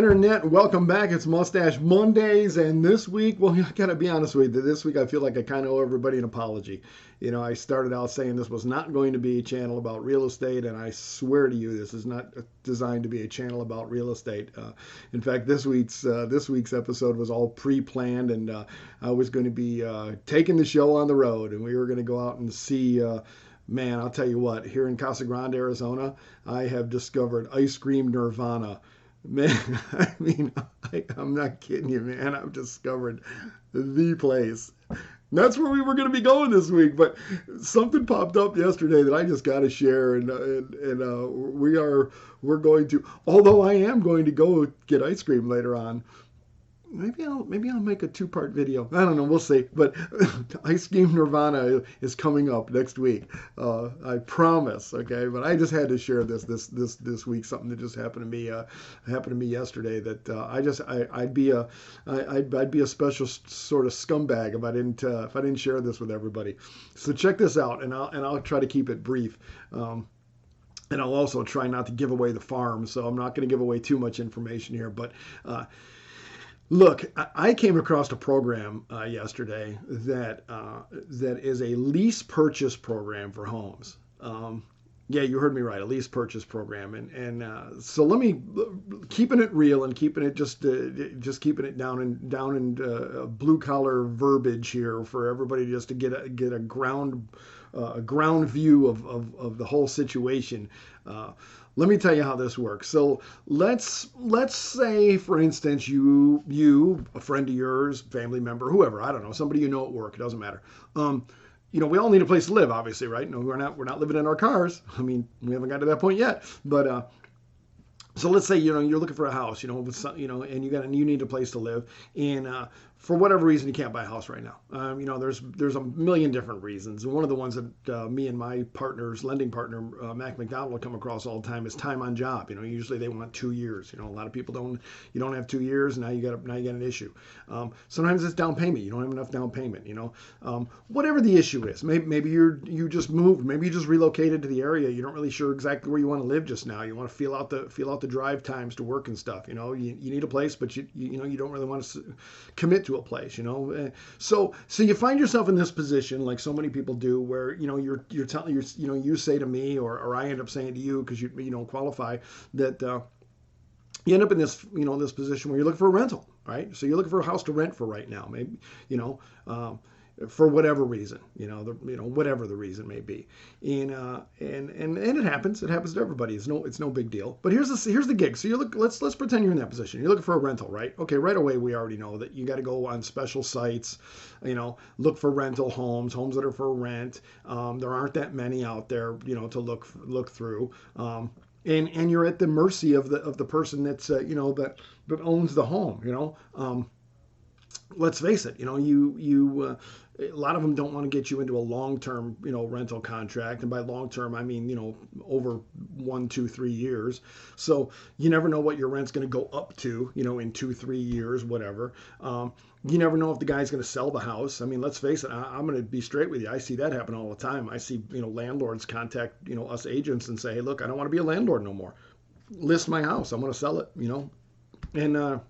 Internet. Welcome back. It's Mustache Mondays, and this week, well, I gotta be honest with you. This week, I feel like I kind of owe everybody an apology. I started out saying this was not going to be a channel about real estate, and I swear to you, this is not designed to be a channel about real estate. In fact, this week's episode was all pre-planned, and I was going to be taking the show on the road, and we were going to go out and see. Man, I'll tell you what. Here in Casa Grande, Arizona, I have discovered ice cream nirvana. Man, I'm not kidding you, man. I've discovered the place. That's where we were going to be going this week, but something popped up yesterday that I just got to share, and we're going to. Although I am going to go get ice cream later on. Maybe I'll make a two-part video. I don't know. We'll see. But Ice Cream Nirvana is coming up next week. I promise. Okay. But I just had to share this week. Something that just happened to me yesterday. That I'd be a special sort of scumbag if I didn't share this with everybody. So check this out, and I'll try to keep it brief. And I'll also try not to give away the farm. So I'm not going to give away too much information here, but. Look, I came across a program yesterday that is a lease purchase program for homes. Yeah, you heard me right, a lease purchase program, and so let me keeping it real and keeping it just keeping it down in blue collar verbiage here for everybody just to get a ground view of the whole situation. Let me tell you how this works. So let's say, for instance, you, a friend of yours, family member, whoever, I don't know, somebody you know at work, it doesn't matter. We all need a place to live, obviously, right? No, we're not living in our cars. I mean, we haven't got to that point yet. But so let's say you're looking for a house, and you need a place to live, and for whatever reason you can't buy a house right now. There's a million different reasons. And one of the ones that me and my lending partner, Mac McDonald, come across all the time is time on job. Usually they want 2 years. A lot of people don't have 2 years, and now you got an issue. Sometimes it's down payment. You don't have enough down payment. Whatever the issue is, maybe you just moved, maybe you just relocated to the area. You're not really sure exactly where you want to live just now. You want to feel out the drive times to work and stuff. You need a place, but you don't really want to commit to a place. So you find yourself in this position, like so many people do, where you're telling you say to me, or I end up saying to you, because you don't qualify, that you end up in this this position where you're looking for a rental, right? So you're looking for a house to rent for right now, maybe for whatever reason, whatever the reason may be, and it happens. It happens to everybody. It's no big deal. But here's the gig. So let's pretend you're in that position. You're looking for a rental, right? Okay, right away we already know that you got to go on special sites, look for rental homes that are for rent. There aren't that many out there, to look through. And you're at the mercy of the person that's that owns the home. Let's face it, a lot of them don't want to get you into a long-term, rental contract. And by long-term, I mean, over 1, 2, 3 years. So you never know what your rent's going to go up to, in 2, 3 years, whatever. You never know if the guy's going to sell the house. I mean, let's face it, I'm going to be straight with you. I see that happen all the time. I see, landlords contact, us agents and say, hey, look, I don't want to be a landlord no more. List my house. I'm going to sell it, and,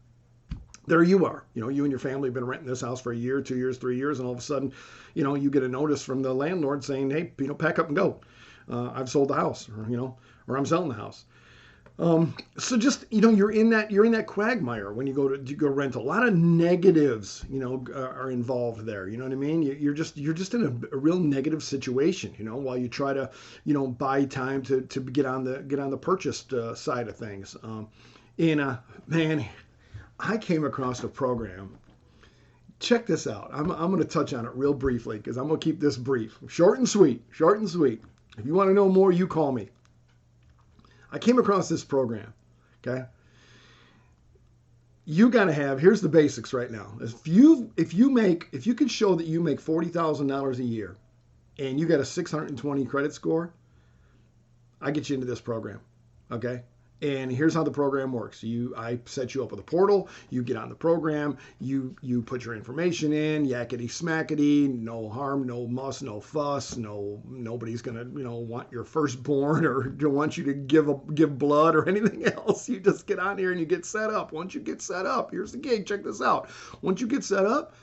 there you are, you and your family have been renting this house for a year, 2 years, 3 years, and all of a sudden, you get a notice from the landlord saying, hey, pack up and go. I've sold the house, or I'm selling the house. So just, you're in that quagmire when you go rent. A lot of negatives, are involved there. You know what I mean? You're just in a real negative situation, while you try to, buy time to get on the purchased side of things. Man, I came across a program. Check this out. I'm going to touch on it real briefly because I'm going to keep this brief. Short and sweet. If you want to know more, you call me. I came across this program. Okay. You got to have, here's the basics right now. If you can show that you make $40,000 a year and you got a 620 credit score, I get you into this program. Okay. And here's how the program works. I set you up with a portal. You get on the program. You put your information in. Yakety smackety. No harm, no muss, no fuss. Nobody's gonna want your firstborn or want you to give blood or anything else. You just get on here and you get set up. Once you get set up, here's the gig. Check this out. Once you get set up,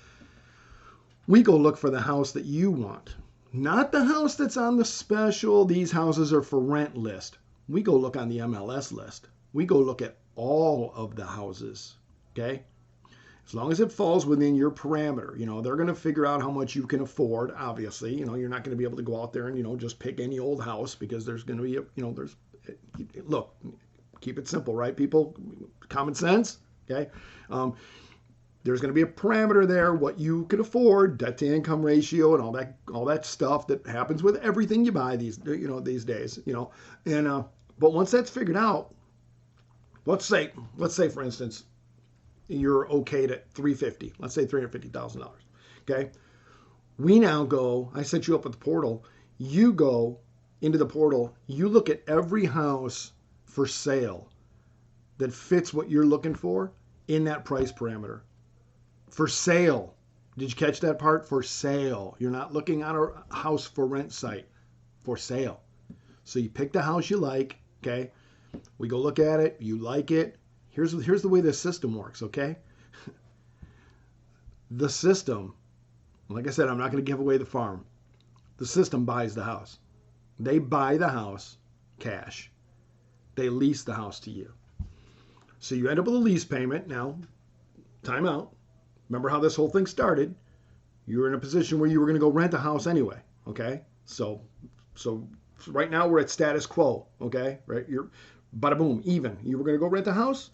we go look for the house that you want. Not the house that's on the special, these houses are for rent list. We go look on the MLS list. We go look at all of the houses, okay? As long as it falls within your parameter, they're going to figure out how much you can afford, obviously. You're not going to be able to go out there and, just pick any old house because there's going to be, look, keep it simple, right, people? Common sense, okay? There's going to be a parameter there, what you can afford, debt to income ratio, and all that stuff that happens with everything you buy these days, And but once that's figured out, let's say for instance, you're okayed at $350. Let's say $350,000. Okay, we now go. I set you up with the portal. You go into the portal. You look at every house for sale that fits what you're looking for in that price parameter. For sale. Did you catch that part? For sale. You're not looking on a house for rent site. For sale. So you pick the house you like, okay? We go look at it. You like it. Here's the way this system works, okay? The system, like I said, I'm not going to give away the farm. The system buys the house. They buy the house cash. They lease the house to you. So you end up with a lease payment. Now, time out. Remember how this whole thing started? You were in a position where you were going to go rent a house anyway, okay? So right now we're at status quo, okay? Right? You're bada boom, even. You were going to go rent a house.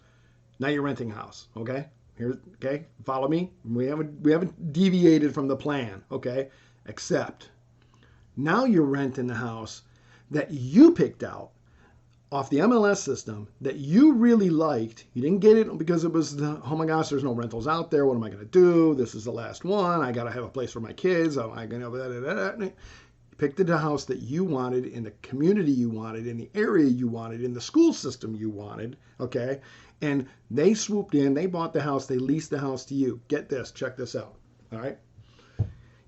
Now you're renting a house, okay? Okay? Follow me. We haven't deviated from the plan, okay? Except now you're renting the house that you picked out off the MLS system that you really liked. You didn't get it because it was oh my gosh, there's no rentals out there. What am I going to do? This is the last one. I got to have a place for my kids. Am I going to You picked the house that you wanted in the community you wanted, in the area you wanted, in the school system you wanted, okay? And they swooped in, they bought the house, they leased the house to you. Get this, check this out, all right?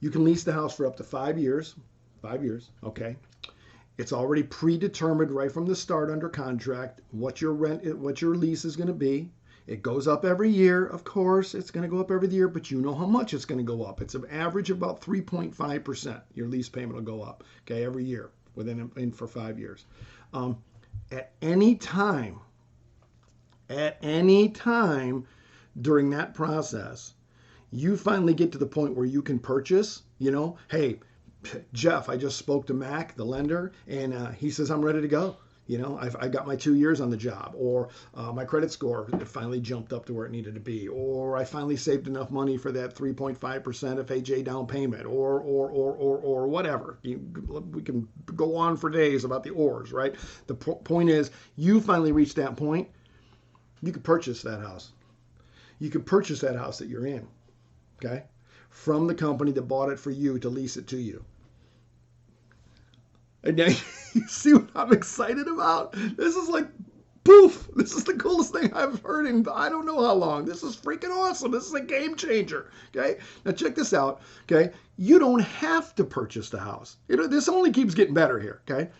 You can lease the house for up to 5 years. 5 years, okay? It's already predetermined right from the start under contract what your lease is going to be. It goes up every year, of course. It's going to go up every year, but you know how much it's going to go up. It's an average of about 3.5%. Your lease payment will go up, okay, every year for 5 years. At any time during that process, you finally get to the point where you can purchase. Hey, Jeff, I just spoke to Mac, the lender, and he says I'm ready to go. I got my 2 years on the job, or my credit score finally jumped up to where it needed to be, or I finally saved enough money for that 3.5% FHA down payment, or whatever. We can go on for days about the ors, right? The point is, you finally reached that point. You could purchase that house. You could purchase that house that you're in, okay, from the company that bought it for you to lease it to you. And now you see what I'm excited about? This is like, poof, this is the coolest thing I've heard in I don't know how long. This is freaking awesome. This is a game changer, okay? Now check this out, okay? You don't have to purchase the house. This only keeps getting better here, okay?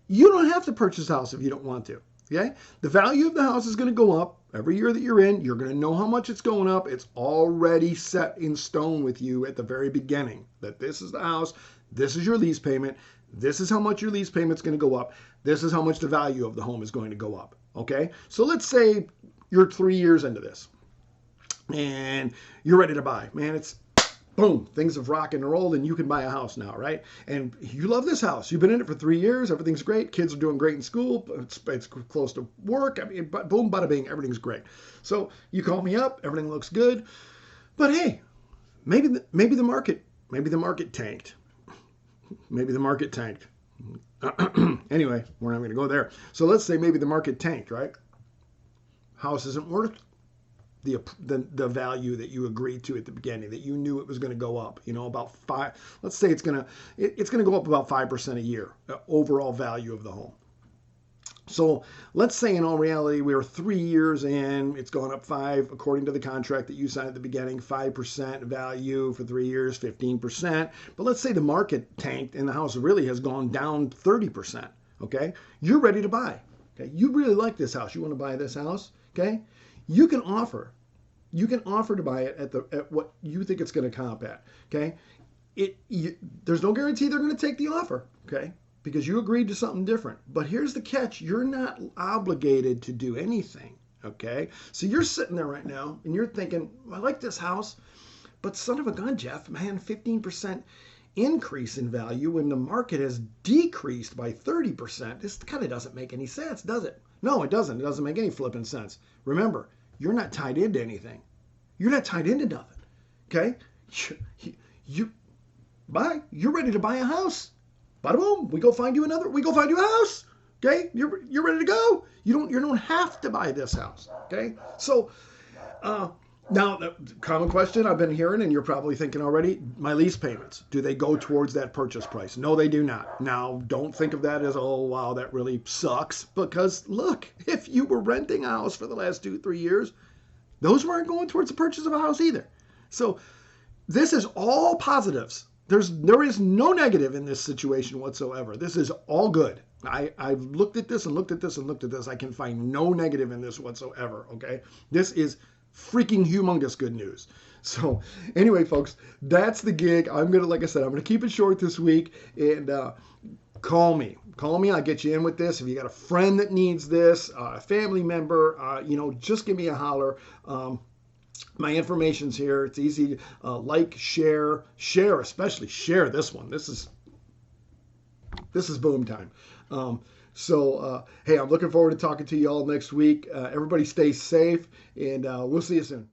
You don't have to purchase the house if you don't want to, okay? The value of the house is going to go up every year that you're in. You're going to know how much it's going up. It's already set in stone with you at the very beginning that this is the house, this is your lease payment, this is how much your lease payment's going to go up, this is how much the value of the home is going to go up, okay? So let's say you're 3 years into this and you're ready to buy. Man, it's boom, things have rocked and rolled and you can buy a house now, right? And you love this house. You've been in it for 3 years. Everything's great. Kids are doing great in school. It's close to work. I mean, boom, bada bing, everything's great. So you call me up. Everything looks good. But hey, maybe the market tanked. Maybe the market tanked. Anyway, we're not going to go there. So let's say maybe the market tanked, right? House isn't worth the value that you agreed to at the beginning, that you knew it was going to go up, about 5. Let's say it's going to go up about 5% a year, overall value of the home. So let's say in all reality, we are 3 years in, it's gone up 5, according to the contract that you signed at the beginning, 5% value for 3 years, 15%. But let's say the market tanked and the house really has gone down 30%. Okay. You're ready to buy. Okay. You really like this house. You want to buy this house. Okay. You can offer. You can offer to buy it at what you think it's going to comp at. Okay. There's no guarantee they're going to take the offer. Okay, because you agreed to something different. But here's the catch: you're not obligated to do anything. Okay, so you're sitting there right now and you're thinking, I like this house, but son of a gun, Jeff, man, 15% increase in value when the market has decreased by 30%. This kind of doesn't make any sense, does it? No, it doesn't. It doesn't make any flipping sense. Remember, you're not tied into anything. You're not tied into nothing. Okay, you buy. You're ready to buy a house. Bada boom. We go find you a house. Okay, you're ready to go. You don't have to buy this house. Okay, so now the common question I've been hearing, and you're probably thinking already, my lease payments, do they go towards that purchase price? No, they do not. Now, don't think of that as, oh wow, that really sucks, because look, if you were renting a house for the last 2-3 years, those weren't going towards the purchase of a house either. So this is all positives. There is no negative in this situation whatsoever. This is all good. I've looked at this and looked at this and looked at this. I can find no negative in this whatsoever. Okay, this is freaking humongous good news. So anyway, folks, that's the gig. Like I said, I'm gonna keep it short this week, and call me. I'll get you in with this. If you got a friend that needs this, a family member, just give me a holler. My information's here. It's easy. Like, share, especially share this one. This is boom time. Hey, I'm looking forward to talking to you all next week. Everybody stay safe, and we'll see you soon.